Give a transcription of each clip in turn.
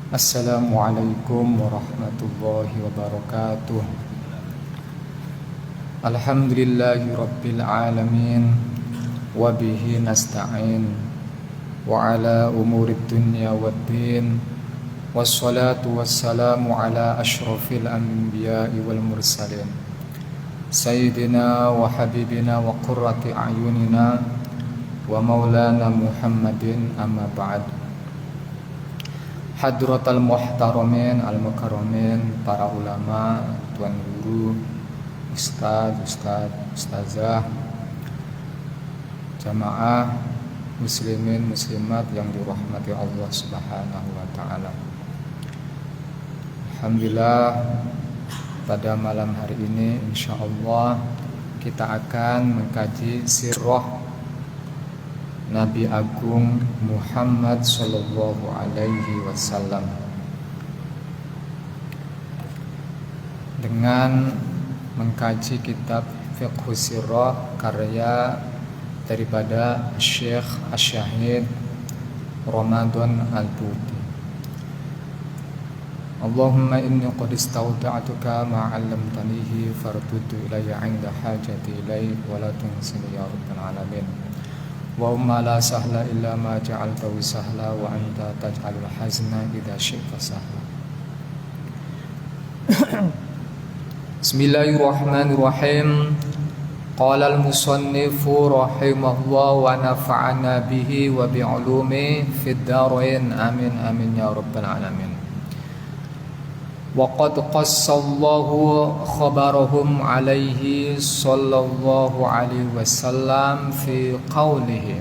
Assalamualaikum warahmatullahi wabarakatuh. Alhamdulillahi rabbil alamin, wabihi nasta'in, wa ala umurid dunya waddin, wassalatu wassalamu ala ashrafil anbiya'i wal mursalin, sayyidina wa habibina wa qurrati a'yunina wa maulana Muhammadin, amma ba'd. Hadratal muhtaramin al-mukarramin, para ulama, tuan guru, ustazah, jamaah muslimin muslimat yang dirahmati Allah Subhanahu wa taala. Alhamdulillah, pada malam hari ini insyaallah kita akan mengkaji sirah Nabi Agung Muhammad sallallahu alaihi wasallam dengan mengkaji kitab Fiqh Sirah karya daripada Syekh Asy-Syahid Ramadan Al-Buti. Allahumma inni qad istawda'tuka ma 'allamtanihi faruddu ilayya 'inda hajati ilaik wa la tunsini ya rabbal alamin. Wa umma la sahla illa ma ja'altahu sahla wa anta taj'alul hazna idza syi'ta sahla. Bismillahirrahmanirrahim. Qala al-musannifu rahimahullah wa nafa'ana bihi wa bi'ulumi fid dharain amin amin ya rabbal alamin. Wa qad qassallahu khabarahum alaihi sallallahu alaihi wasallam fi qawlihi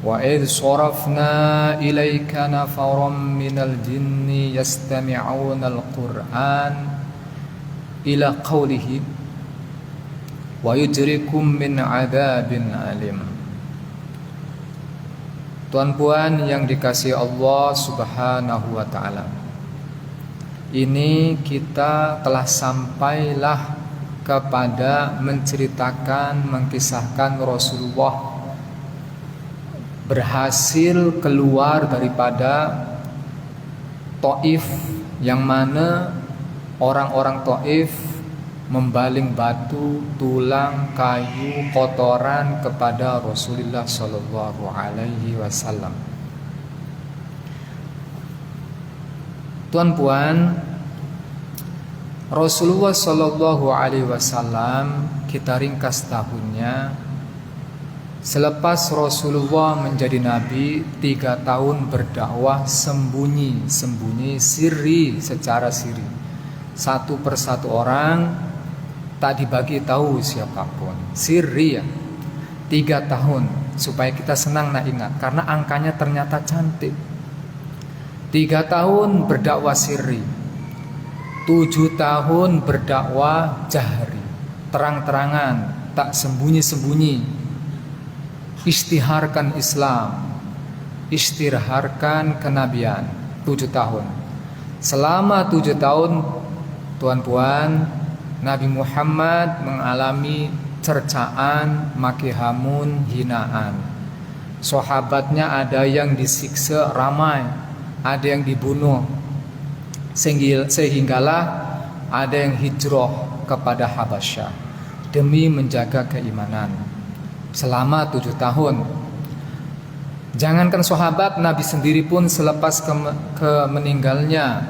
wa idh sarafna ilayka nafaran minal jinni yastami'una al-Qur'an ila qawlihi wa yujrikum min adabin alim. Tuan-puan yang dikasihi Allah Subhanahu wa ta'ala, ini kita telah sampailah kepada menceritakan, mengkisahkan Rasulullah berhasil keluar daripada Taif, yang mana orang-orang Taif membaling batu, tulang, kayu, kotoran kepada Rasulullah sallallahu alaihi wasallam. Tuan-puan, Rasulullah sallallahu alaihi wasallam, kita ringkas tahunnya. Selepas Rasulullah menjadi nabi, 3 tahun berdakwah sembunyi, sirri, secara sirri. Satu persatu orang, tak dibagi tahu siapapun. Sirri ya. 3 tahun, supaya kita senang nak ingat, karena angkanya ternyata cantik. 3 tahun berdakwah sirri, 7 tahun berdakwah jahri, terang-terangan, tak sembunyi-sembunyi. Istiharkan Islam, istiharkan kenabian, 7 tahun. Selama 7 tahun, tuan-puan, Nabi Muhammad mengalami cercaan, makihamun, hinaan. Sahabatnya ada yang disiksa ramai, ada yang dibunuh, sehinggalah ada yang hijrah kepada Habasyah demi menjaga keimanan selama 7 tahun. Jangankan sahabat, Nabi sendiri pun selepas meninggalnya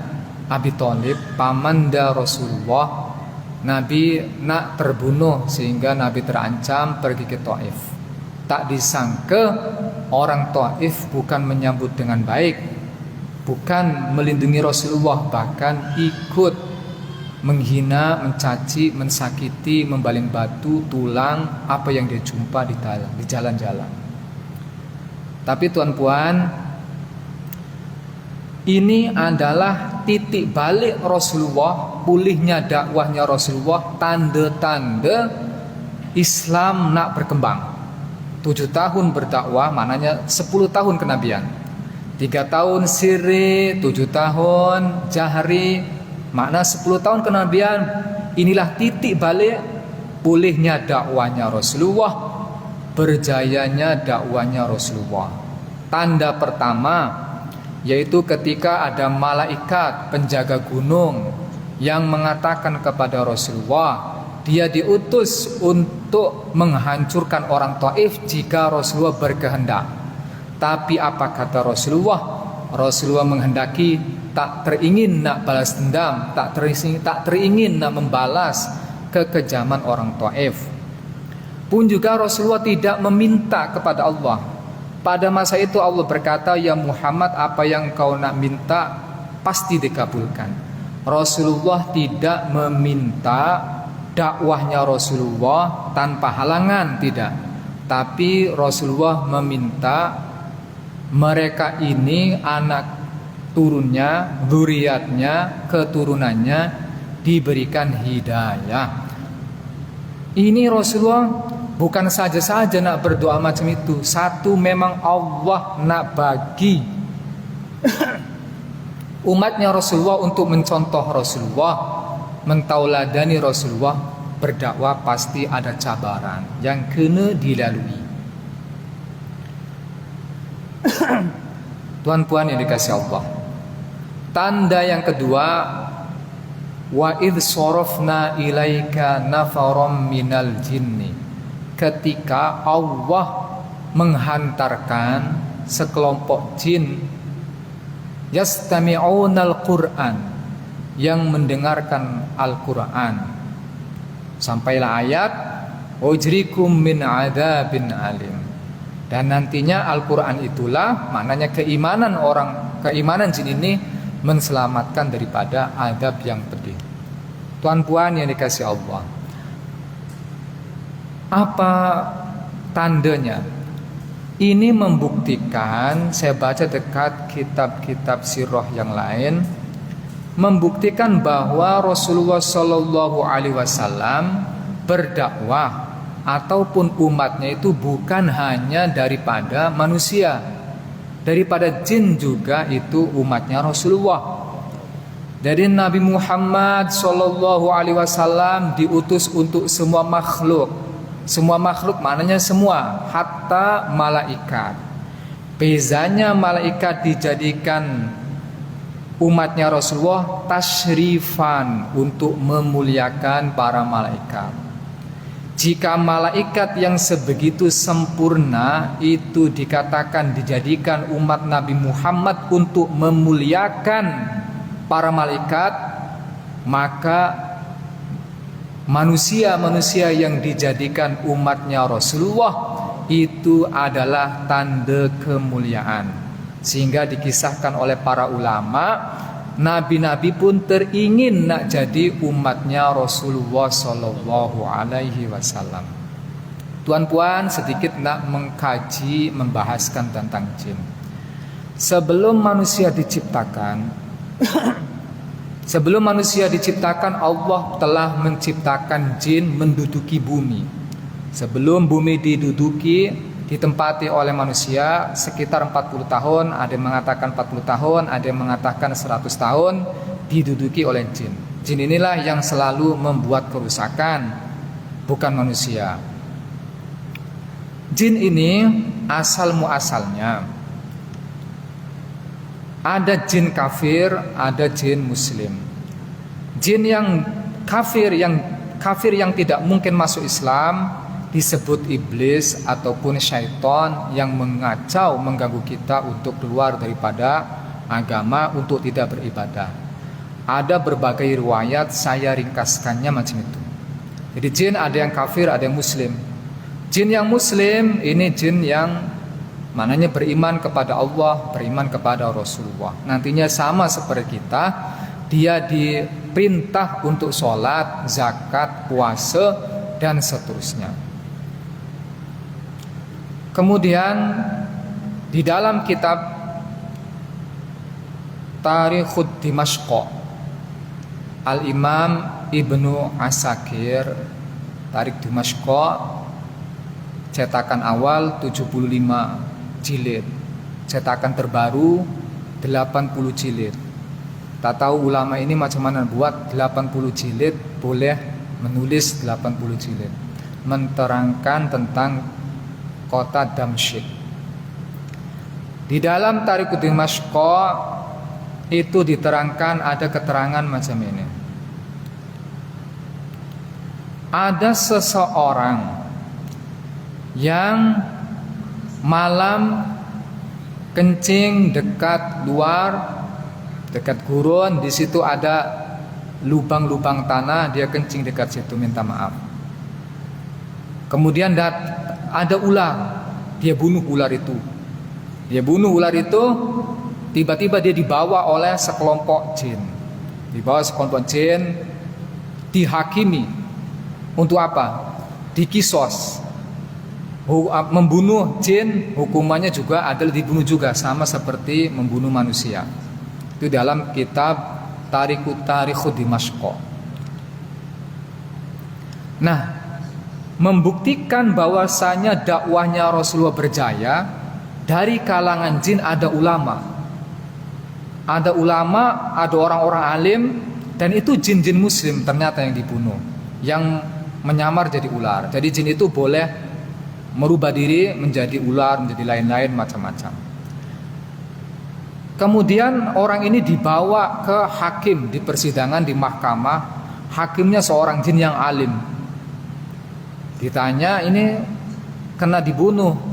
Abi Thalib, pamanda Rasulullah, Nabi nak terbunuh sehingga Nabi terancam pergi ke Taif. Tak disangka orang Taif bukan menyambut dengan baik, bukan melindungi Rasulullah, bahkan ikut menghina, mencaci, mensakiti, membaling batu, tulang, apa yang dia jumpa di jalan-jalan. Tapi tuan-puan, ini adalah titik balik Rasulullah, pulihnya dakwahnya Rasulullah, tanda-tanda Islam nak berkembang. 7 tahun berdakwah, maknanya 10 tahun kenabian. 3 tahun sirri, 7 tahun jahri, makna 10 tahun kenabian. Inilah titik balik pulihnya dakwanya Rasulullah, berjayanya dakwanya Rasulullah. Tanda pertama yaitu ketika ada malaikat penjaga gunung yang mengatakan kepada Rasulullah, dia diutus untuk menghancurkan orang Taif jika Rasulullah berkehendak. Tapi apa kata Rasulullah? Rasulullah menghendaki tak teringin nak balas dendam, tak teringin nak membalas kekejaman orang Taif. Pun juga Rasulullah tidak meminta kepada Allah. Pada masa itu Allah berkata, ya Muhammad, apa yang kau nak minta pasti dikabulkan. Rasulullah tidak meminta dakwahnya Rasulullah tanpa halangan, tidak. Tapi Rasulullah meminta mereka ini, anak turunnya, zuriatnya, keturunannya diberikan hidayah. Ini Rasulullah bukan saja nak berdoa macam itu. Satu, memang Allah nak bagi umatnya Rasulullah untuk mencontoh Rasulullah, mentauladani Rasulullah. Berdakwah pasti ada cabaran yang kena dilalui. Tuan-puan yang dikasihi Allah, tanda yang kedua, wa idh sorofna ilaika nafarom minal jinni, ketika Allah menghantarkan sekelompok jin yastami'unal Qur'an, yang mendengarkan Al-Quran. Sampailah ayat ujrikum min adzabin alim. Dan nantinya Al-Quran itulah maknanya keimanan jin ini menselamatkan daripada azab yang pedih. Tuan-puan yang dikasihi Allah, apa tandanya? Ini membuktikan, saya baca dekat kitab-kitab sirah yang lain, membuktikan bahwa Rasulullah Shallallahu Alaihi Wasallam berdakwah ataupun umatnya itu bukan hanya daripada manusia, daripada jin juga itu umatnya Rasulullah. Jadi Nabi Muhammad Shallallahu Alaihi Wasallam diutus untuk semua makhluk. Semua makhluk maknanya semua, hatta malaikat. Bezanya malaikat dijadikan umatnya Rasulullah tasyrifan, untuk memuliakan para malaikat. Jika malaikat yang sebegitu sempurna itu dikatakan dijadikan umat Nabi Muhammad untuk memuliakan para malaikat, maka manusia-manusia yang dijadikan umatnya Rasulullah itu adalah tanda kemuliaan. Sehingga dikisahkan oleh para ulama, nabi-nabi pun teringin nak jadi umatnya Rasulullah Sallallahu Alaihi Wasallam. Tuan-puan, sedikit nak mengkaji, membahaskan tentang jin. Sebelum manusia diciptakan Allah telah menciptakan jin menduduki bumi. Sebelum bumi ditempati oleh manusia sekitar 40 tahun, ada yang mengatakan 40 tahun, ada yang mengatakan 100 tahun diduduki oleh jin. Jin inilah yang selalu membuat kerusakan, bukan manusia. Jin ini asal muasalnya ada jin kafir, ada jin muslim. Jin yang kafir yang tidak mungkin masuk Islam disebut iblis ataupun syaitan, yang mengacau, mengganggu kita untuk keluar daripada agama, untuk tidak beribadah. Ada berbagai riwayat, saya ringkaskannya macam itu. Jadi jin ada yang kafir, ada yang muslim. Jin yang muslim ini jin yang maknanya beriman kepada Allah, beriman kepada Rasulullah. Nantinya sama seperti kita, dia diperintah untuk sholat, zakat, puasa, dan seterusnya. Kemudian di dalam kitab Tarikhud Dimashq, Al-Imam Ibnu Asakir, Tarikh Dimashq, cetakan awal 75 jilid, cetakan terbaru 80 jilid. Tak tahu ulama ini macam mana buat 80 jilid, boleh menulis 80 jilid, menerangkan tentang kota Damsyik. Di dalam Tariqud Dimashqa itu diterangkan, ada keterangan macam ini. Ada seseorang yang malam kencing dekat luar, dekat gurun, di situ ada lubang-lubang tanah, dia kencing dekat situ, minta maaf. Kemudian ada ular, dia bunuh ular itu. Dia bunuh ular itu, tiba-tiba dia dibawa oleh sekelompok jin. Dibawa sekelompok jin, dihakimi. Untuk apa? Dikisos. Membunuh jin hukumannya juga adalah dibunuh juga, sama seperti membunuh manusia. Itu dalam kitab Tariqud Dimashqa. Nah, membuktikan bahwasanya dakwahnya Rasulullah berjaya, dari kalangan jin ada ulama. Ada ulama, ada orang-orang alim, dan itu jin-jin muslim ternyata yang dibunuh, yang menyamar jadi ular. Jadi jin itu boleh merubah diri menjadi ular, menjadi lain-lain macam-macam. Kemudian orang ini dibawa ke hakim di persidangan, di mahkamah. Hakimnya seorang jin yang alim. Ditanya, ini kena dibunuh.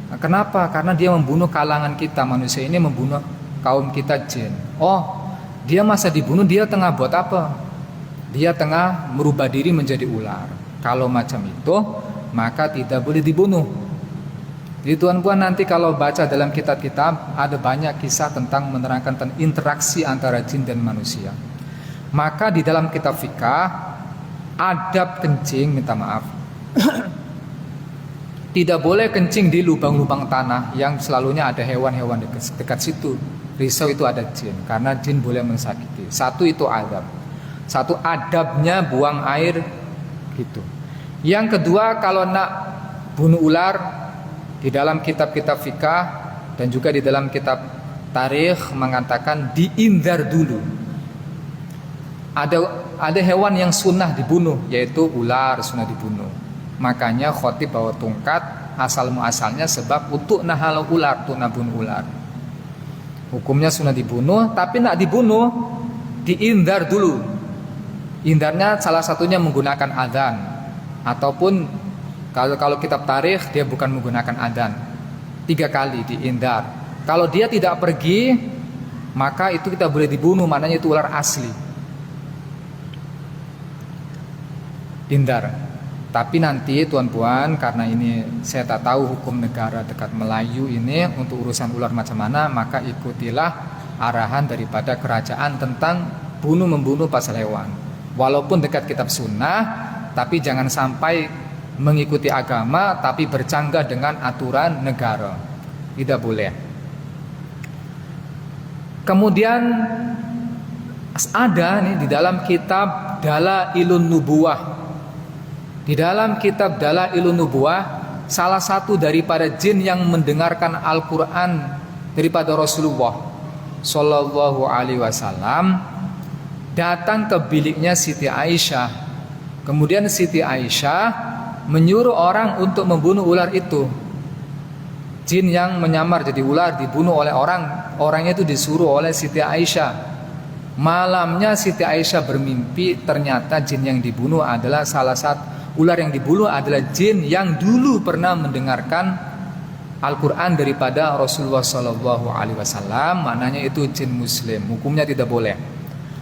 Kenapa? Karena dia membunuh kalangan kita, manusia ini membunuh kaum kita jin. Oh, dia masa dibunuh, dia tengah buat apa? Dia tengah merubah diri menjadi ular. Kalau macam itu, maka tidak boleh dibunuh. Jadi tuan-puan, nanti kalau baca dalam kitab-kitab, ada banyak kisah tentang menerangkan tentang interaksi antara jin dan manusia. Maka di dalam kitab fikah, adab kencing, minta maaf, tidak boleh kencing di lubang-lubang tanah yang selalunya ada hewan-hewan dekat situ. Risau itu ada jin, karena jin boleh mensakiti. Satu itu adab. Satu adabnya buang air gitu. Yang kedua, kalau nak bunuh ular, di dalam kitab-kitab fikah dan juga di dalam kitab tarikh mengatakan diindar dulu. Ada hewan yang sunnah dibunuh, yaitu ular sunnah dibunuh. Makanya khotib bawa tongkat, asal muasalnya sebab untuk nahal ular, untuk nabun ular. Hukumnya sunnah dibunuh, tapi nak dibunuh diindar dulu. Indarnya salah satunya menggunakan adzan, ataupun kalau kitab tarikh dia bukan menggunakan adzan. 3 kali diindar. Kalau dia tidak pergi, maka itu kita boleh dibunuh, maknanya itu ular asli. Indar. Tapi nanti tuan-puan, karena ini saya tak tahu hukum negara dekat Melayu ini untuk urusan ular macam mana, maka ikutilah arahan daripada kerajaan tentang bunuh-membunuh pasal hewan. Walaupun dekat kitab sunnah, tapi jangan sampai mengikuti agama tapi bercanggah dengan aturan negara. Tidak boleh. Kemudian ada nih di dalam kitab Dalailun Nubuwah. Di dalam kitab Dalailun Nubuwah, salah satu daripada jin yang mendengarkan Al-Quran daripada Rasulullah Sallallahu Alaihi Wasallam datang ke biliknya Siti Aisyah. Kemudian Siti Aisyah menyuruh orang untuk membunuh ular itu. Jin yang menyamar jadi ular dibunuh oleh orang. Orangnya itu disuruh oleh Siti Aisyah. Malamnya Siti Aisyah bermimpi, ternyata jin yang dibunuh adalah ular yang dibunuh adalah jin yang dulu pernah mendengarkan Al-Quran daripada Rasulullah Sallallahu Alaihi Wasallam. Maknanya itu jin muslim. Hukumnya tidak boleh.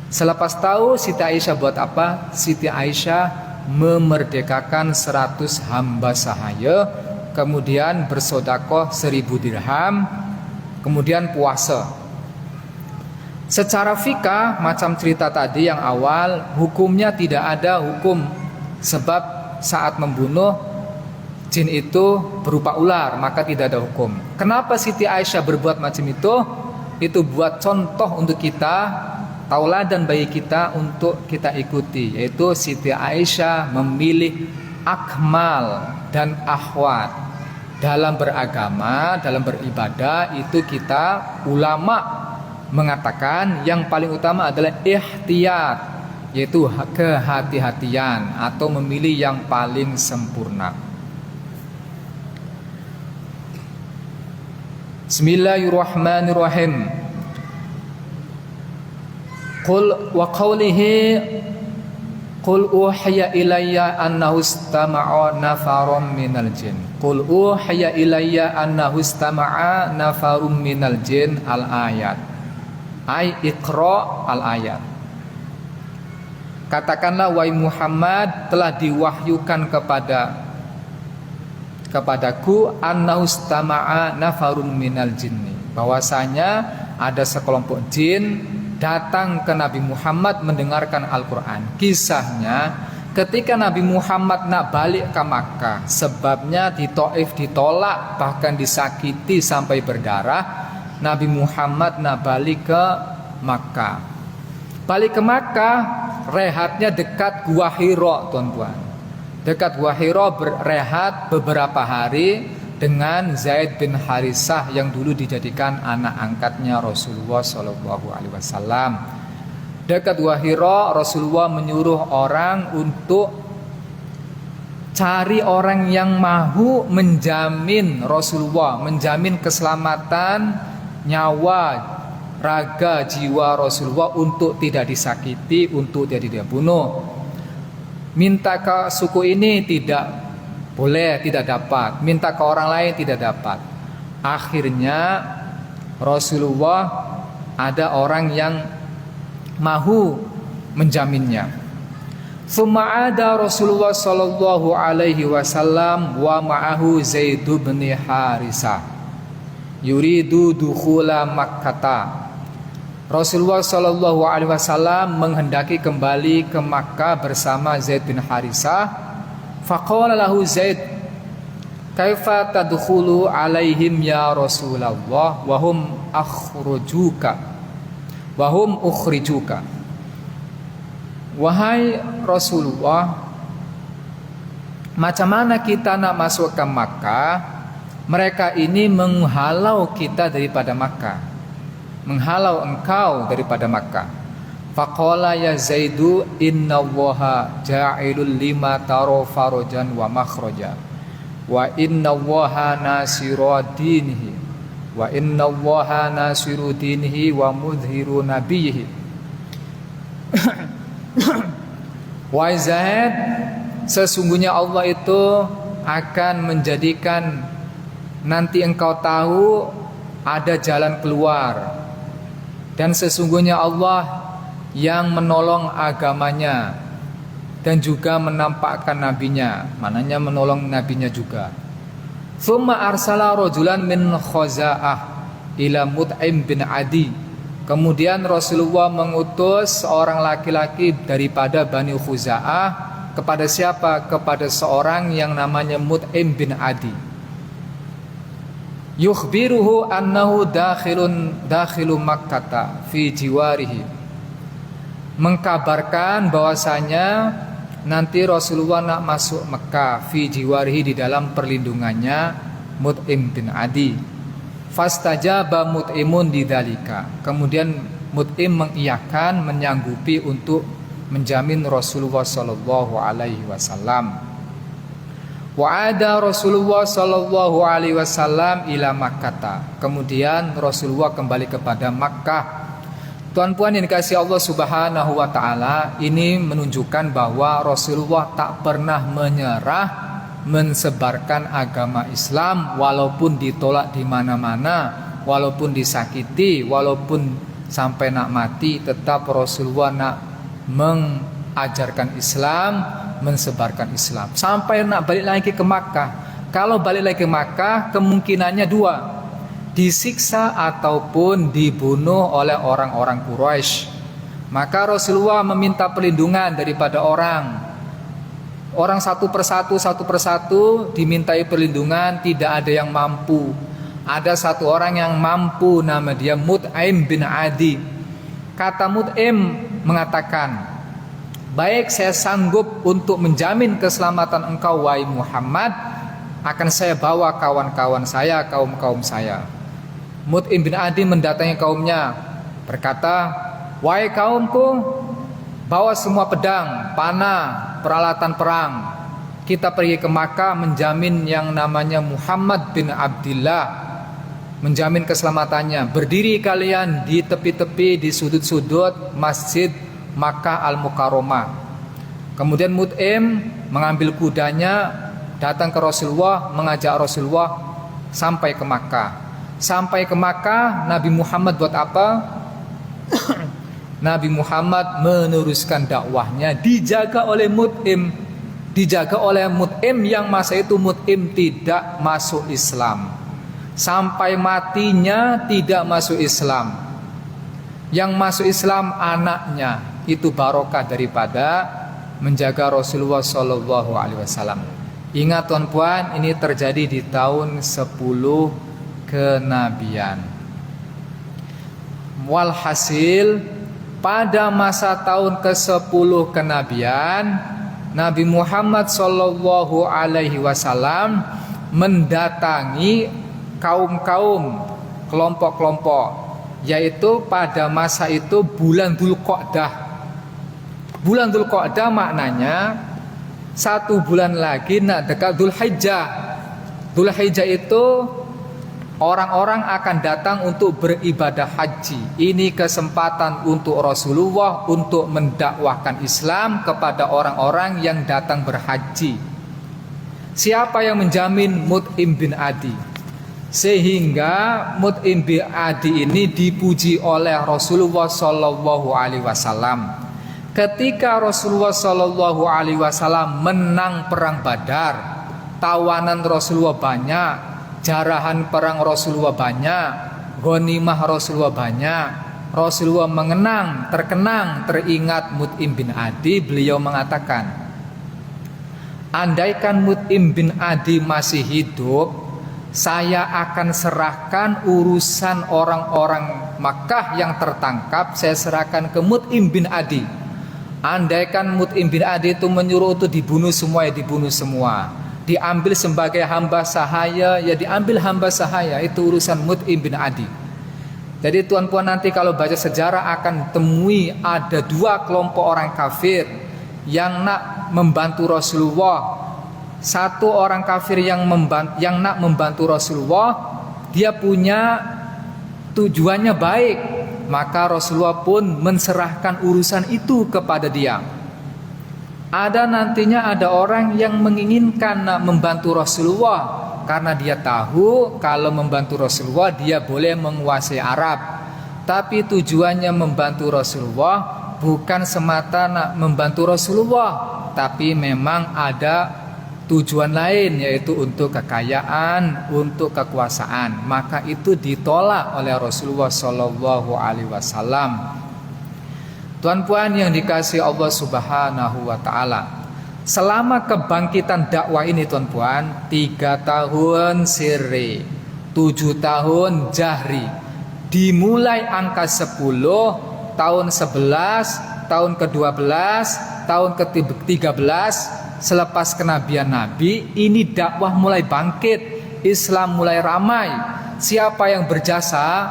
Selepas tahu, Siti Aisyah buat apa? Siti Aisyah memerdekakan 100 hamba sahaya, kemudian bersodakoh 1000 dirham, kemudian puasa. Secara fikah, macam cerita tadi yang awal, hukumnya tidak ada hukum, sebab saat membunuh jin itu berupa ular, maka tidak ada hukum. Kenapa Siti Aisyah berbuat macam itu? Itu buat contoh untuk kita, tauladan bagi kita untuk kita ikuti, yaitu Siti Aisyah memilih akmal dan akhwat dalam beragama, dalam beribadah. Itu kita ulama mengatakan yang paling utama adalah ihtiyat, yaitu kehati-hatian atau memilih yang paling sempurna. Bismillahirrahmanirrahim. Qul wa qawlihi Qul uhiya ilayya annahu istama'a nafarum minal jin. Qul uhiya ilayya annahu istama'a nafarum minal jin al-ayat. Ay iqra al-ayat. Katakanlah wahai Muhammad, telah diwahyukan kepadaku annahu istama'a nafarum minal jinni, bahwasanya ada sekelompok jin datang ke Nabi Muhammad mendengarkan Al-Quran. Kisahnya ketika Nabi Muhammad nak balik ke Makkah, sebabnya di Taif ditolak bahkan disakiti sampai berdarah, Nabi Muhammad nak balik ke Makkah. Balik ke Makkah, rehatnya dekat Gua Hira, tuan-tuan. Dekat Gua Hira berehat beberapa hari dengan Zaid bin Harisah yang dulu dijadikan anak angkatnya Rasulullah SAW. Dekat Gua Hira, Rasulullah menyuruh orang untuk cari orang yang mahu menjamin Rasulullah, menjamin keselamatan nyawa, raga, jiwa Rasulullah untuk tidak disakiti, untuk tidak dibunuh. Minta ke suku ini tidak boleh, tidak dapat. Minta ke orang lain tidak dapat. Akhirnya Rasulullah ada orang yang mahu menjaminnya. Tsumma ada Rasulullah sallallahu alaihi wasallam wa ma'ahu Zaid bin Harisah yuridu dukhula Makkah. Rasulullah sallallahu alaihi wasallam menghendaki kembali ke Makkah bersama Zaid bin Harisah. Faqala lahu Zaid, kaifa tadkhulu alaihim ya Rasulullah wa hum ukhrijuka. Wahai Rasulullah, macam mana kita nak masuk ke Makkah? Mereka ini menghalau kita daripada Makkah, menghalau engkau daripada Makkah. Faqala ya Zaidu inna Allaha ja'ilul lima taro farajan wa makhraja wa inna Allaha nasiru dinihi wa inna Allaha nasiru dinihi wa mudhiru nabiyihi. Wahai Zaid, sesungguhnya Allah itu akan menjadikan nanti engkau tahu ada jalan keluar, dan sesungguhnya Allah yang menolong agamanya dan juga menampakkan nabinya, mananya menolong nabinya juga. Tsumma arsala rajulan min Khuza'ah ila Mut'im bin Adi. Kemudian Rasulullah mengutus seorang laki-laki daripada Bani Khuza'ah kepada siapa? Kepada seorang yang namanya Mut'im bin Adi. Yukhbiruhu annahu dakhilu Makkah fi jiwarihi. Mengkabarkan bahwasanya nanti Rasulullah nak masuk Mekah fi jiwarihi, di dalam perlindungannya Mut'im bin Adi. Fastajaba Mut'imun didalika. Kemudian Mut'im mengiyakan, menyanggupi untuk menjamin Rasulullah sallallahu alaihi wasallam. Wa ada Rasulullah sallallahu alaihi wasallam ila Makkah. Kemudian Rasulullah kembali kepada Makkah. Tuan-puan yang dikasihi Allah Subhanahu wa taala, ini menunjukkan bahwa Rasulullah tak pernah menyerah mensebarkan agama Islam walaupun ditolak di mana-mana, walaupun disakiti, walaupun sampai nak mati, tetap Rasulullah nak mengajarkan Islam, mensebarkan Islam sampai nak balik lagi ke Makkah. Kalau balik lagi ke Makkah, kemungkinannya dua: disiksa ataupun dibunuh oleh orang-orang Quraisy. Maka Rasulullah meminta perlindungan daripada orang satu persatu dimintai perlindungan, tidak ada yang mampu. Ada satu orang yang mampu, nama dia Mut'im bin Adi. Kata Mut'im mengatakan, baik, saya sanggup untuk menjamin keselamatan engkau wahai Muhammad, akan saya bawa kawan-kawan saya, kaum-kaum saya. Mut'im bin Adi mendatangi kaumnya, berkata, wahai kaumku, bawa semua pedang, panah, peralatan perang. Kita pergi ke Makkah menjamin yang namanya Muhammad bin Abdullah. menjamin keselamatannya. Berdiri kalian di tepi-tepi, di sudut-sudut Masjid Makkah Al-Mukarramah. Kemudian Mut'im mengambil kudanya, datang ke Rasulullah, mengajak Rasulullah sampai ke Makkah. Sampai ke Makkah, Nabi Muhammad buat apa? Nabi Muhammad meneruskan dakwahnya, dijaga oleh Mut'im. Dijaga oleh Mut'im yang masa itu Mut'im tidak masuk Islam. Sampai matinya tidak masuk Islam. Yang masuk Islam anaknya. Itu barokah daripada menjaga Rasulullah SAW. Ingat tuan-puan, ini terjadi di tahun 10 kenabian. Walhasil pada masa tahun ke-10 kenabian, Nabi Muhammad SAW mendatangi kaum-kaum, kelompok-kelompok, yaitu pada masa itu bulan Dzulqa'dah. Bulan Dzulqa'dah maknanya 1 bulan lagi nak dekat Dzulhijjah. Dzulhijjah itu orang-orang akan datang untuk beribadah haji. Ini kesempatan untuk Rasulullah untuk mendakwahkan Islam kepada orang-orang yang datang berhaji. Siapa yang menjamin? Mut'im bin Adi. Sehingga Mut'im bin Adi ini dipuji oleh Rasulullah SAW. Ketika Rasulullah SAW menang perang Badar, tawanan Rasulullah banyak, jarahan perang Rasulullah banyak, ghanimah Rasulullah banyak. Rasulullah terkenang, teringat Mut'im bin Adi. Beliau mengatakan, andaikan Mut'im bin Adi masih hidup, saya akan serahkan urusan orang-orang Makkah yang tertangkap, saya serahkan ke Mut'im bin Adi. Andaikan Mut'im bin Adi itu menyuruh itu dibunuh semua, ya dibunuh semua. Diambil sebagai hamba sahaya, ya diambil hamba sahaya. Itu urusan Mut'im bin Adi. Jadi tuan-puan, nanti kalau baca sejarah akan temui ada 2 kelompok orang kafir yang nak membantu Rasulullah. Satu orang kafir yang nak membantu Rasulullah, dia punya tujuannya baik, maka Rasulullah pun menserahkan urusan itu kepada dia. Ada nantinya ada orang yang menginginkan nak membantu Rasulullah, karena dia tahu kalau membantu Rasulullah dia boleh menguasai Arab. Tapi tujuannya membantu Rasulullah bukan semata nak membantu Rasulullah, tapi memang ada tujuan lain, yaitu untuk kekayaan, untuk kekuasaan. Maka itu ditolak oleh Rasulullah SAW. Tuan-puan yang dikasihi Allah Subhanahu wa Ta'ala, selama kebangkitan dakwah ini tuan-puan, 3 tahun sirri, 7 tahun jahri. Dimulai angka 10, tahun 11, tahun ke-12, tahun ke-13 selepas kenabian Nabi, ini dakwah mulai bangkit, Islam mulai ramai. Siapa yang berjasa?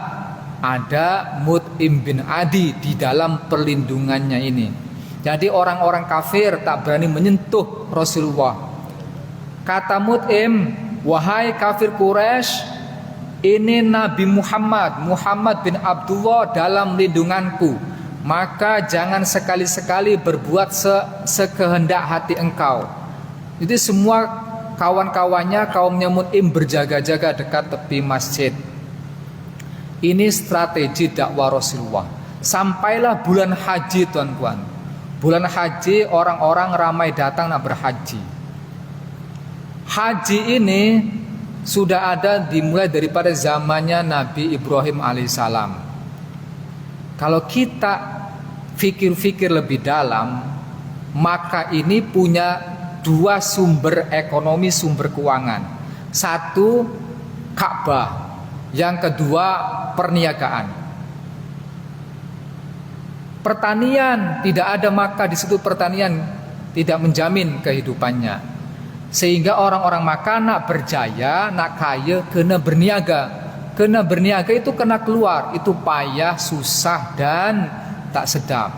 Ada Mut'im bin Adi di dalam perlindungannya ini. Jadi orang-orang kafir tak berani menyentuh Rasulullah. Kata Mut'im, wahai kafir Quraisy, ini Nabi Muhammad bin Abdullah dalam lindunganku. Maka jangan sekali-sekali berbuat sekehendak hati engkau. Jadi semua kawan-kawannya, kaumnya Mut'im berjaga-jaga dekat tepi masjid. Ini strategi dakwah Rasulullah. Sampailah bulan haji tuan-tuan. Bulan haji orang-orang ramai datang nak berhaji. Haji ini sudah ada dimulai daripada zamannya Nabi Ibrahim alaihissalam. Kalau kita fikir-fikir lebih dalam, maka ini punya 2 sumber ekonomi, sumber keuangan. 1 Ka'bah, yang kedua perniagaan. Pertanian tidak ada, maka di situ pertanian tidak menjamin kehidupannya. Sehingga orang-orang Makkah nak berjaya, nak kaya, kena berniaga. Kena berniaga itu kena keluar, itu payah, susah dan tak sedap.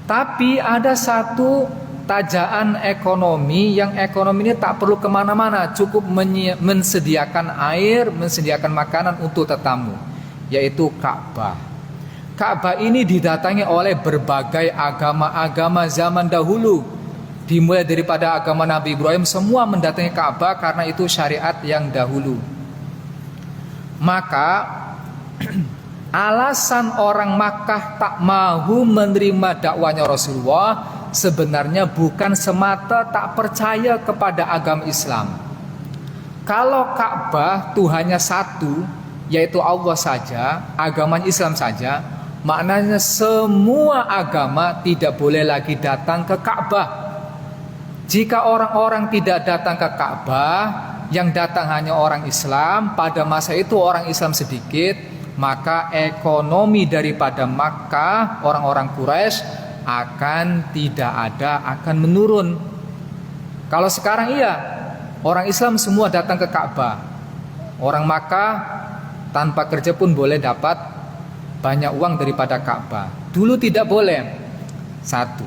Tapi ada satu tajaan ekonomi yang ekonomi ini tak perlu kemana-mana, cukup mensediakan air, mensediakan makanan untuk tetamu, yaitu Ka'bah. Ka'bah ini didatangi oleh berbagai agama-agama zaman dahulu, dimulai daripada agama Nabi Ibrahim, semua mendatangi Ka'bah karena itu syariat yang dahulu. Maka alasan orang Makkah tak mahu menerima dakwanya Rasulullah sebenarnya bukan semata tak percaya kepada agama Islam. Kalau Ka'bah Tuhannya satu, yaitu Allah saja, agama Islam saja, maknanya semua agama tidak boleh lagi datang ke Ka'bah. Jika orang-orang tidak datang ke Ka'bah, yang datang hanya orang Islam, pada masa itu orang Islam sedikit, maka ekonomi daripada Makkah, orang-orang Quraisy akan tidak ada, akan menurun. Kalau sekarang iya, orang Islam semua datang ke Ka'bah. Orang Makkah tanpa kerja pun boleh dapat banyak uang daripada Ka'bah. Dulu tidak boleh. Satu,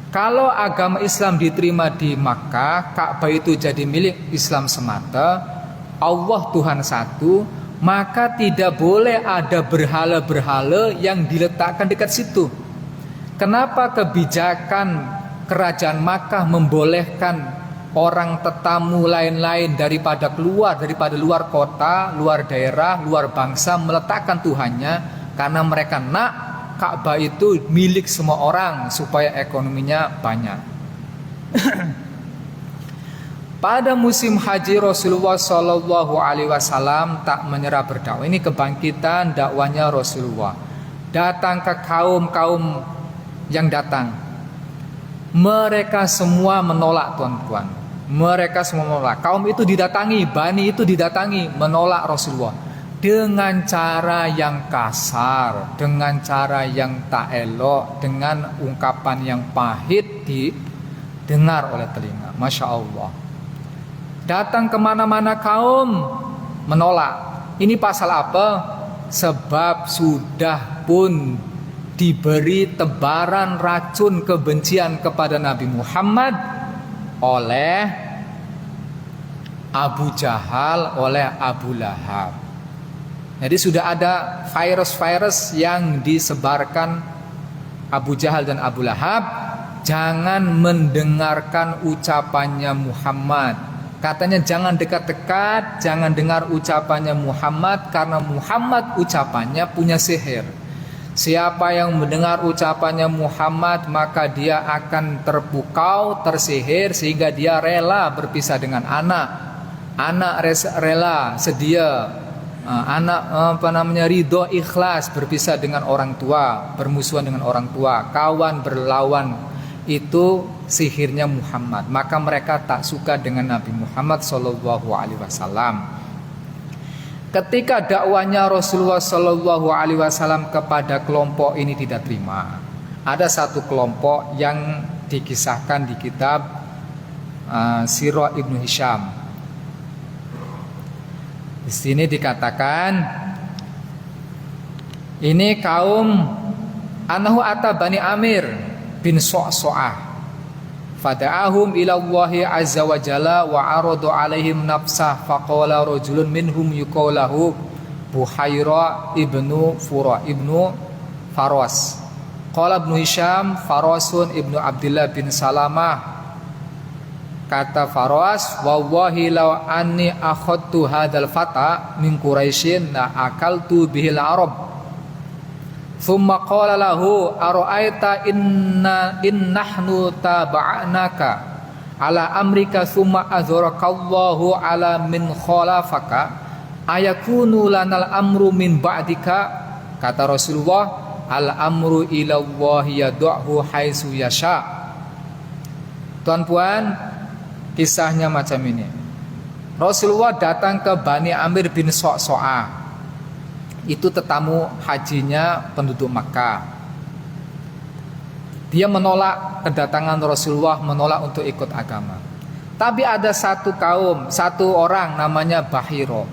kalau agama Islam diterima di Makkah, Ka'bah itu jadi milik Islam semata, Allah Tuhan satu, maka tidak boleh ada berhala-berhala yang diletakkan dekat situ. Kenapa kebijakan kerajaan Makkah membolehkan orang tetamu lain-lain daripada luar kota, luar daerah, luar bangsa meletakkan Tuhannya? Karena mereka nak Ka'bah itu milik semua orang supaya ekonominya banyak. Pada musim haji Rasulullah Shallallahu Alaihi Wasallam tak menyerah berdakwah. Ini kebangkitan dakwanya Rasulullah. Datang ke kaum yang datang. Mereka semua menolak, tuan-tuan. Mereka semua menolak. Kaum itu didatangi, Bani itu didatangi, menolak Rasulullah dengan cara yang kasar, dengan cara yang tak elok, dengan ungkapan yang pahit didengar oleh telinga. Masya Allah. Datang kemana-mana kaum menolak. Ini pasal apa? Sebab sudah pun diberi tebaran racun kebencian kepada Nabi Muhammad oleh Abu Jahal, oleh Abu Lahab. Jadi sudah ada virus-virus yang disebarkan Abu Jahal dan Abu Lahab. Jangan mendengarkan ucapannya Muhammad. Katanya jangan dekat-dekat, jangan dengar ucapannya Muhammad, karena Muhammad ucapannya punya sihir. Siapa yang mendengar ucapannya Muhammad, maka dia akan terpukau, tersihir, sehingga dia rela berpisah dengan anak rela sedia, ridho ikhlas berpisah dengan orang tua, bermusuhan dengan orang tua, kawan berlawan. Itu sihirnya Muhammad. Maka mereka tak suka dengan Nabi Muhammad Shallallahu Alaihi Wasallam. Ketika dakwanya Rasulullah Shallallahu Alaihi Wasallam kepada kelompok ini tidak terima, ada satu kelompok yang dikisahkan di kitab Sirah Ibnu Hisham. Di sini dikatakan, ini kaum anahu ata Bani Amir bin So'so'ah fada'ahum ila Allahi azza wa jalla wa aradu alaihim nafsah faqala rajulun minhum yuqalahu Buhaira ibnu Faras. Qala Ibnu Hisham Farasun ibnu Abdullah bin Salamah. Kata Faras, wallahi law anni akhadtu hadzal fata min Quraisyin la akaltu bihil arab. Thumma qala lahu ara'aita in nahnu taba'naka ala amrika thumma azharakallahu ala min khalafaka ayakunu lanal amru min ba'dika. Kata Rasulullah, al amru ila Allah yad'uhu haitsu yasha. Tuan-puan, kisahnya macam ini. Rasulullah datang ke Bani Amir bin So'so'ah. Itu tetamu hajinya penduduk Makkah. Dia menolak kedatangan Rasulullah, menolak untuk ikut agama. Tapi ada satu kaum, satu orang namanya Buhairo.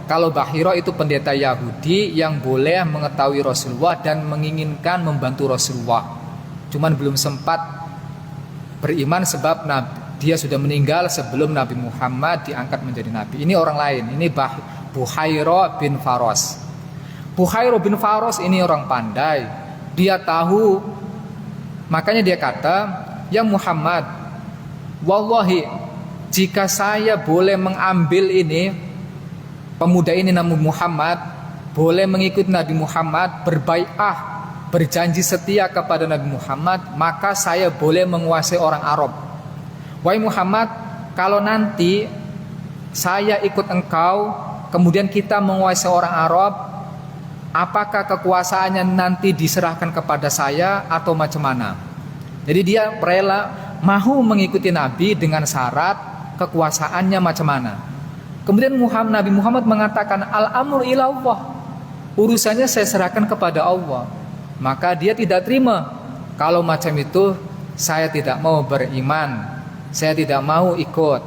Kalau Buhairo itu pendeta Yahudi yang boleh mengetahui Rasulullah dan menginginkan membantu Rasulullah. Cuman belum sempat beriman sebab dia sudah meninggal sebelum Nabi Muhammad diangkat menjadi nabi. Ini orang lain, ini Buhairah bin Faros. Buhairah bin Faros ini orang pandai. Dia tahu, makanya dia kata, "Ya Muhammad, wallahi jika saya boleh mengambil ini, pemuda ini Nabi Muhammad, boleh mengikuti Nabi Muhammad, berbai'ah, berjanji setia kepada Nabi Muhammad, maka saya boleh menguasai orang Arab. Wahai Muhammad, kalau nanti saya ikut engkau, kemudian kita menguasai orang Arab, apakah kekuasaannya nanti diserahkan kepada saya atau macam mana?" Jadi dia rela mau mengikuti Nabi dengan syarat kekuasaannya macam mana. Kemudian Nabi Muhammad mengatakan, "Al-amru ilallah, urusannya saya serahkan kepada Allah." Maka dia tidak terima. Kalau macam itu, saya tidak mau beriman, saya tidak mau ikut.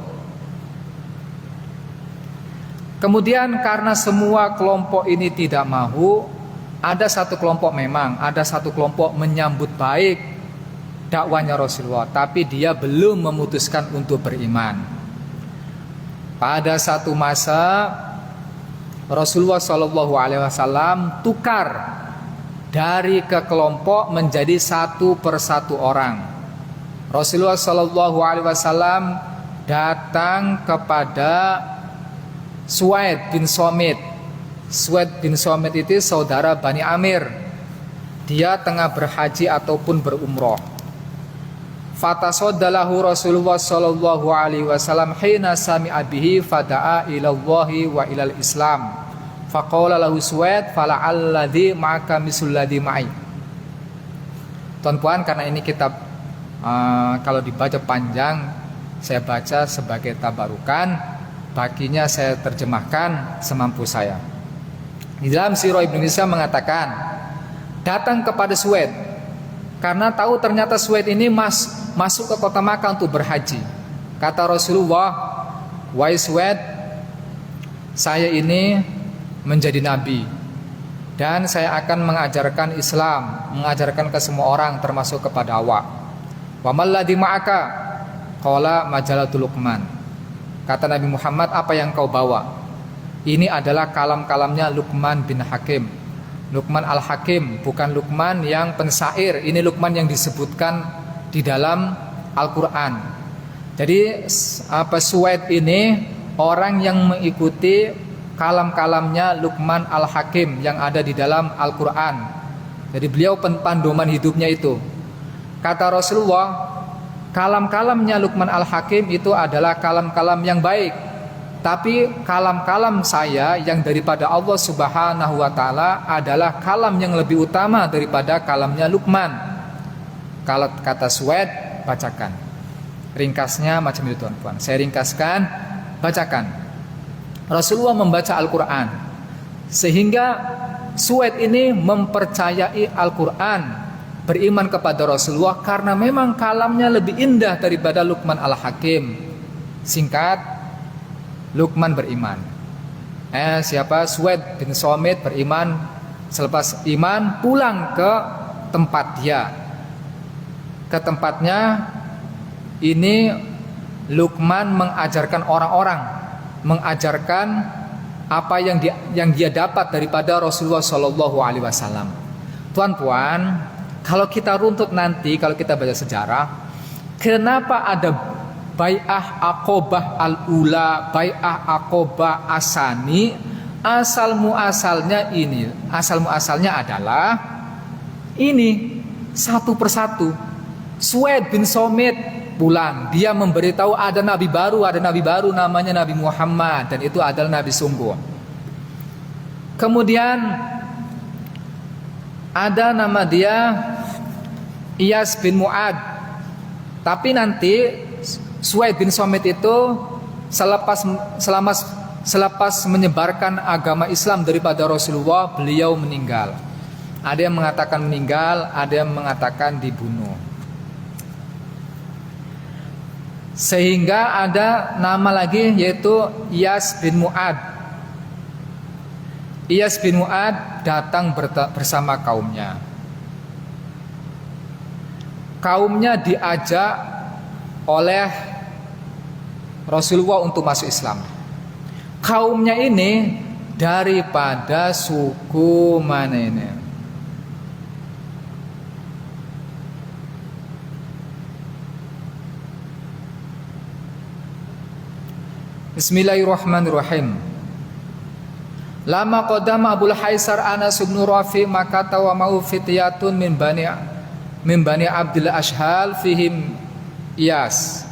Kemudian karena semua kelompok ini tidak mau, ada satu kelompok menyambut baik dakwanya Rasulullah, tapi dia belum memutuskan untuk beriman. Pada satu masa Rasulullah SAW tukar dari kelompok menjadi satu persatu orang. Rasulullah SAW datang kepada Suwaid bin Somit. Suwaid bin Somit itu saudara Bani Amir. Dia tengah berhaji ataupun berumroh. Fatasoddalahu Rasulullah sallallahu alaihi wasallam hina sami'a bihi fada'a ilallahi wa ilal Islam. Faqala lahu Suwaid fala'alladzi ma'aka misulladzi ma'i. Tuan-puan, karena ini kitab kalau dibaca panjang, saya baca sebagai tabarukan, baginya saya terjemahkan semampu saya. Di dalam Sirah Ibnu Hisam mengatakan, datang kepada Suwaid karena tahu ternyata Suwaid ini masuk ke kota Makkah untuk berhaji. Kata Rasulullah, "Wahai Suwaid, saya ini menjadi nabi dan saya akan mengajarkan Islam, mengajarkan ke semua orang termasuk kepada awak. Wa malladzi ma'aka?" Qala majalatul Luqman. Kata Nabi Muhammad, "Apa yang kau bawa?" Ini adalah kalam-kalamnya Luqman bin Hakim. Luqman al-Hakim, bukan Luqman yang pensair. Ini Luqman yang disebutkan di dalam Al-Quran. Jadi Suwaid ini orang yang mengikuti kalam-kalamnya Luqman al-Hakim yang ada di dalam Al-Quran. Jadi beliau pendoman hidupnya itu. Kata Rasulullah, kalam-kalamnya Luqman al-Hakim itu adalah kalam-kalam yang baik. Tapi kalam-kalam saya yang daripada Allah Subhanahu wa ta'ala adalah kalam yang lebih utama daripada kalamnya Luqman. Kalau kata Suwaid, bacakan. Ringkasnya macam itu tuan-tuan. Saya ringkaskan, bacakan. Rasulullah membaca Al-Quran, sehingga Suwaid ini mempercayai Al-Quran, beriman kepada Rasulullah karena memang kalamnya lebih indah daripada Luqman al-Hakim. Singkat, Luqman beriman. Siapa? Suwaid bin Somit beriman. Selepas iman pulang ke tempat dia. Ke tempatnya ini Luqman mengajarkan orang-orang, mengajarkan apa yang dia dapat daripada Rasulullah Shallallahu Alaihi Wasallam. Tuan-puan, kalau kita runtut nanti, kalau kita baca sejarah, kenapa ada Bai'ah Aqobah Al-Ula, Bai'ah Aqobah Asani? Asal muasalnya adalah ini, satu persatu. Suwaid bin Somit pulang, dia memberitahu ada nabi baru namanya Nabi Muhammad, dan itu adalah nabi sungguh. Kemudian ada nama dia Iyas bin Mu'ad. Tapi nanti Suwaid bin Somit itu selepas menyebarkan agama Islam daripada Rasulullah, beliau meninggal. Ada yang mengatakan meninggal, ada yang mengatakan dibunuh. Sehingga ada nama lagi yaitu Iyas bin Mu'ad. Iyas bin Mu'ad datang bersama kaumnya. Kaumnya diajak oleh Rasulullah untuk masuk Islam. Kaumnya ini daripada suku mana ini? Bismillahirrahmanirrahim. Lama qadama Abul Haisar Anas bin Rafi maka tawa mau fityatun min bani Abdul Ashhal fihim Iyas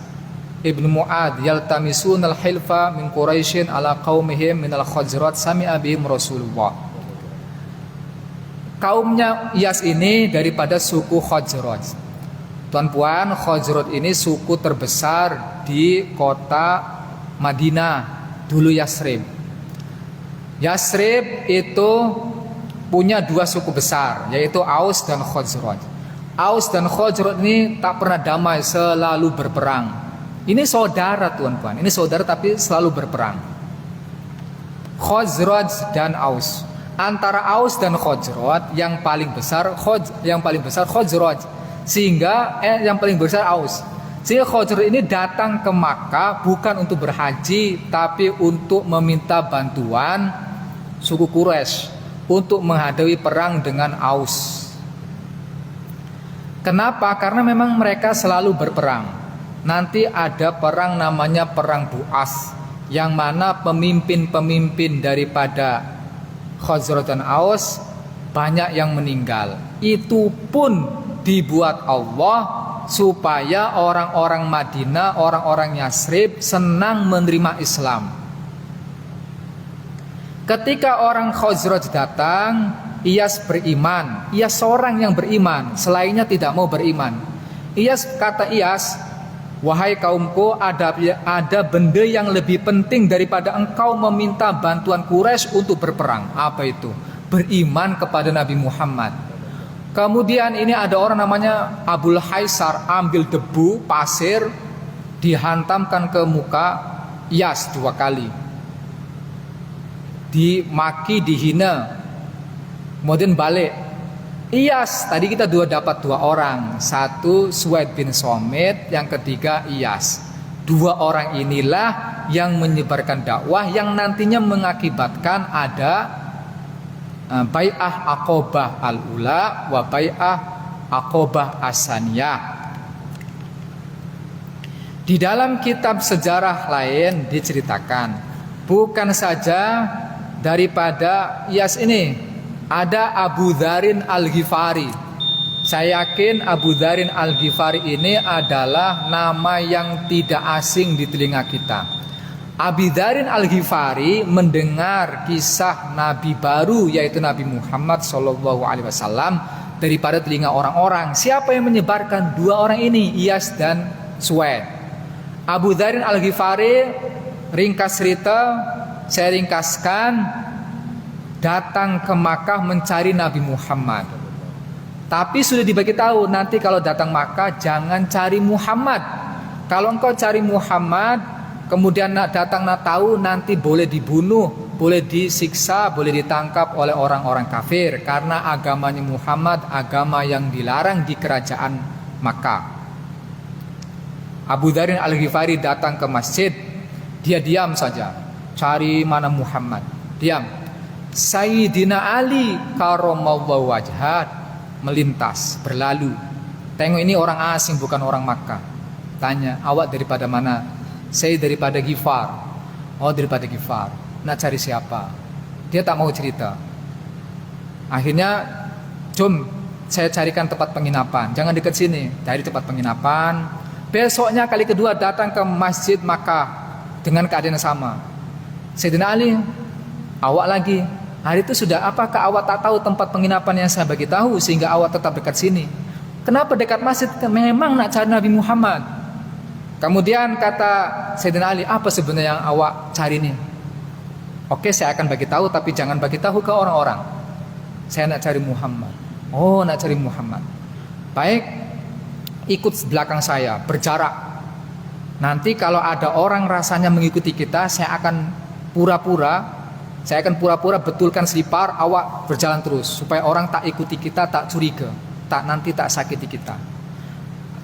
ibn Mu'ad yaltamisun al-hilfa min Quraisyin ala qaumihim min al-Khazraj sami'a bihim Rasulullah. Kaumnya Iyas ini daripada suku Khazraj. Tuan-puan, Khazraj ini suku terbesar di kota Madinah, dulu Yasrib. Yasrib itu punya dua suku besar, yaitu Aus dan Khazraj. Aus dan Khazraj ini tak pernah damai, selalu berperang. Ini saudara tuan-puan, ini saudara tapi selalu berperang. Khazraj dan Aus. Antara Aus dan Khazraj yang paling besar Khazraj, sehingga yang paling besar Aus. Sehingga Khazraj ini datang ke Makkah bukan untuk berhaji, tapi untuk meminta bantuan suku Quraisy untuk menghadapi perang dengan Aus. Kenapa? Karena memang mereka selalu berperang. Nanti ada perang namanya perang Bu'as, yang mana pemimpin-pemimpin daripada Khazraj dan Aus banyak yang meninggal. Itu pun dibuat Allah supaya orang-orang Madinah, orang-orang Yasrib senang menerima Islam. Ketika orang Khazraj datang, Iyas beriman. Iyas seorang yang beriman, selainnya tidak mau beriman. Kata Iyas, wahai kaumku, ada benda yang lebih penting daripada engkau meminta bantuan Quraisy untuk berperang. Apa itu? Beriman kepada Nabi Muhammad. Kemudian ini ada orang namanya Abul Haisar, ambil debu, pasir, dihantamkan ke muka Iyas 2 kali. Dimaki, dihina, kemudian balik. Iyas, tadi kita dapat 2 orang, satu Suwaid bin Somit, yang ketiga Iyas. 2 orang inilah yang menyebarkan dakwah yang nantinya mengakibatkan ada Bai'ah Aqobah al-Ula wa Bai'ah Aqobah as-Saniyah. Di dalam kitab sejarah lain diceritakan, bukan saja daripada Iyas ini, ada Abu Dharin Al-Ghifari. Saya yakin Abu Dharin Al-Ghifari ini adalah nama yang tidak asing di telinga kita. Abu Dharin Al-Ghifari mendengar kisah Nabi baru, yaitu Nabi Muhammad SAW, daripada telinga orang-orang. Siapa yang menyebarkan? 2 orang ini, Iyas dan Suwaid. Abu Dharin Al-Ghifari, ringkas cerita, saya ringkaskan, datang ke Makkah mencari Nabi Muhammad. Tapi sudah dibagi tahu, nanti kalau datang Makkah jangan cari Muhammad. Kalau engkau cari Muhammad, kemudian datang tahu, nanti boleh dibunuh, boleh disiksa, boleh ditangkap oleh orang-orang kafir, karena agamanya Muhammad agama yang dilarang di kerajaan Makkah. Abu Dharin Al-Ghifari datang ke masjid, dia diam saja, cari mana Muhammad, diam. Sayyidina Ali karramallahu wajhah melintas, berlalu. Tengok ini orang asing, bukan orang Makkah. Tanya, awak daripada mana? Saya daripada Ghifar. Oh, daripada Ghifar. Nak cari siapa? Dia tak mau cerita. Akhirnya, jom saya carikan tempat penginapan. Jangan dekat sini, cari tempat penginapan. Besoknya kali kedua datang ke Masjid Makkah dengan keadaan yang sama. Sayyidina Ali, awak lagi. Hari itu sudah, apakah awak tak tahu tempat penginapan yang saya bagi tahu sehingga awak tetap dekat sini? Kenapa dekat masjid? Memang nak cari Nabi Muhammad. Kemudian kata Sayyidina Ali, apa sebenarnya yang awak cari ini? Oke, saya akan bagi tahu, tapi jangan bagi tahu ke orang-orang. Saya nak cari Muhammad. Oh, nak cari Muhammad. Baik, ikut belakang saya, berjarak. Nanti kalau ada orang rasanya mengikuti kita, saya akan pura-pura betulkan selipar, awak berjalan terus supaya orang tak ikuti kita, tak curiga, nanti tak sakiti kita.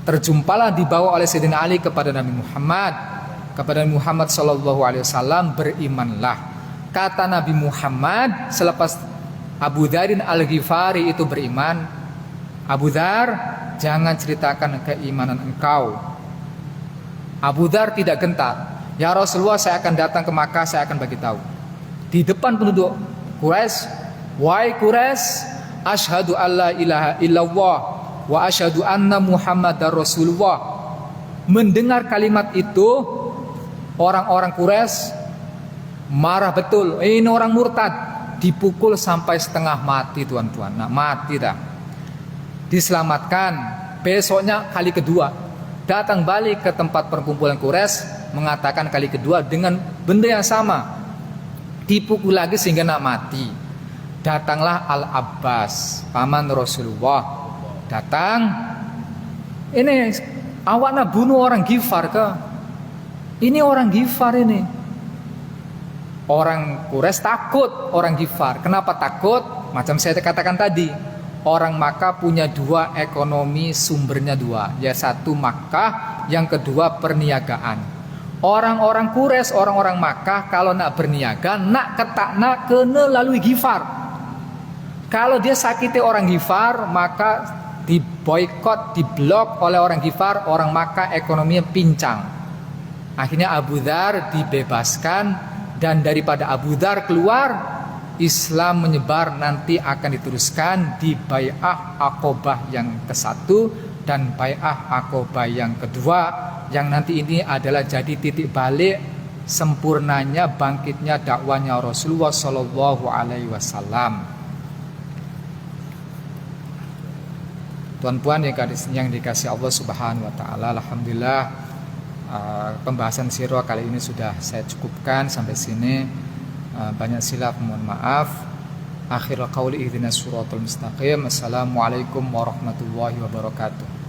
Terjumpalah dibawa oleh Sayyidina Ali kepada Nabi Muhammad. Kepada Nabi Muhammad sallallahu alaihi wasallam, berimanlah. Kata Nabi Muhammad selepas Abu Dzarin Al-Ghifari itu beriman, Abu Dzar, jangan ceritakan keimanan engkau. Abu Dzar tidak gentar. Ya Rasulullah, saya akan datang ke Makkah, saya akan bagi tahu. Di depan penduduk Quraisy, wahai Quraisy, asyhadu alla ilaha illallah wa asyhadu anna Muhammadar Rasulullah. Mendengar kalimat itu, orang-orang Quraisy marah betul. Ini orang murtad, dipukul sampai setengah mati, tuan-tuan. Nah, mati dah. Diselamatkan. Besoknya kali kedua datang balik ke tempat perkumpulan Quraisy, mengatakan kali kedua dengan benda yang sama, dipukul lagi sehingga nak mati. Datanglah Al-Abbas, paman Rasulullah, datang. Ini awak nak bunuh orang Ghifar ke? Ini orang Ghifar ini. Orang Quraisy takut orang Ghifar. Kenapa takut? Macam saya katakan tadi, orang Makkah punya dua ekonomi, sumbernya dua. Ya, satu Makkah, yang kedua perniagaan. Orang-orang Quraisy, orang-orang Makkah kalau nak berniaga, nak ketakna kena lalui Ghifar. Kalau dia sakiti orang Ghifar, maka diboikot, diblok oleh orang Ghifar, orang Makkah ekonominya pincang. Akhirnya Abu Dzar dibebaskan, dan daripada Abu Dzar keluar, Islam menyebar, nanti akan diteruskan di Bai'ah Aqobah yang ke-1 dan Bai'ah Aqobah yang kedua, yang nanti ini adalah jadi titik balik sempurnanya bangkitnya dakwanya Rasulullah Shallallahu Alaihi Wasallam. Tuan-tuan yang dikasih Allah Subhanahu Wa Taala, alhamdulillah pembahasan sirah kali ini sudah saya cukupkan sampai sini. Banyak silap, mohon maaf. Akhirul qauli ihdinas siratal mustaqim. Assalamualaikum warahmatullahi wabarakatuh.